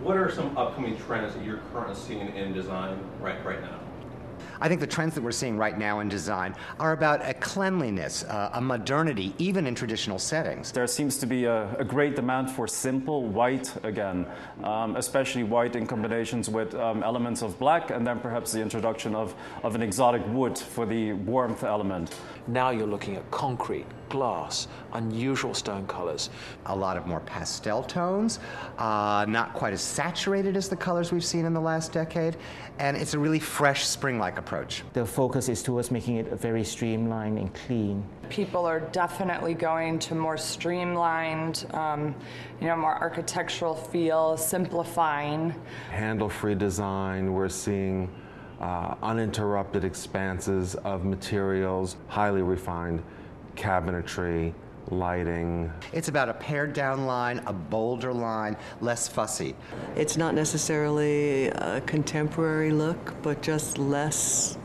What are some upcoming trends that you're currently seeing in design right now? I think the trends that we're seeing right now in design are about a cleanliness, a modernity, even in traditional settings. There seems to be a great demand for simple white again, especially white in combinations with elements of black, and then perhaps the introduction of an exotic wood for the warmth element. Now you're looking at concrete, glass, unusual stone colors. A lot of more pastel tones, not quite as saturated as the colors we've seen in the last decade, and it's a really fresh, spring-like approach. The focus is towards making it very streamlined and clean. People are definitely going to more streamlined, more architectural feel, simplifying. Handle-free design, we're seeing uninterrupted expanses of materials, highly refined cabinetry, lighting. It's about a pared down line, a bolder line, less fussy. It's not necessarily a contemporary look, but just less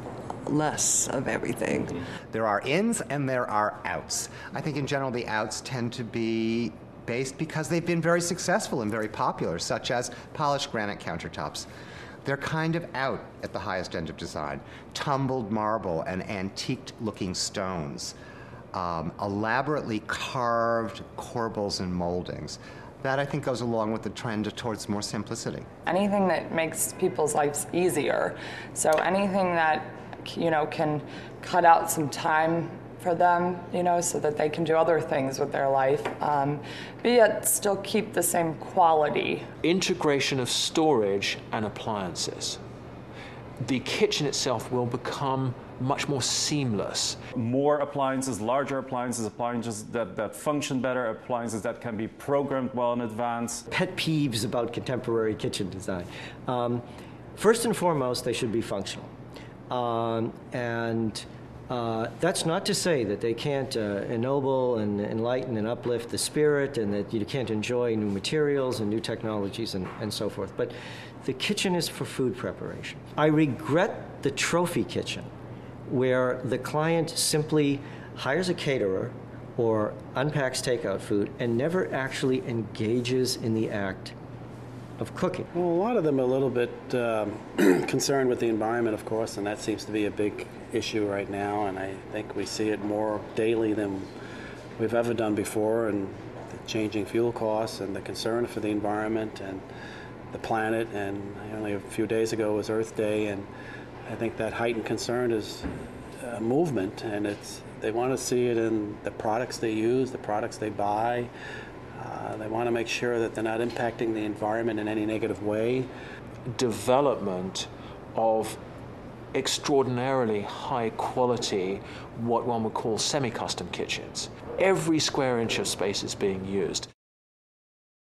of everything. There are ins and there are outs. I think in general the outs tend to be based because they've been very successful and very popular, such as polished granite countertops. They're kind of out at the highest end of design. Tumbled marble and antiqued-looking stones. Elaborately carved corbels and moldings. That, I think, goes along with the trend towards more simplicity. Anything that makes people's lives easier. So anything that, can cut out some time for them, so that they can do other things with their life, but yet still keep the same quality. Integration of storage and appliances. The kitchen itself will become much more seamless. More appliances, larger appliances, appliances that function better, appliances that can be programmed well in advance. Pet peeves about contemporary kitchen design. First and foremost, they should be functional. That's not to say that they can't ennoble and enlighten and uplift the spirit, and that you can't enjoy new materials and new technologies and so forth. But the kitchen is for food preparation. I regret the trophy kitchen, where the client simply hires a caterer or unpacks takeout food and never actually engages in the act of cooking. Well, a lot of them are a little bit concerned with the environment, of course, and that seems to be a big issue right now, and I think we see it more daily than we've ever done before, and the changing fuel costs and the concern for the environment and the planet. And only a few days ago was Earth Day, and I think that heightened concern is a movement, and they want to see it in the products they use, the products they buy. They want to make sure that they're not impacting the environment in any negative way. Development of extraordinarily high quality, what one would call semi-custom kitchens. Every square inch of space is being used.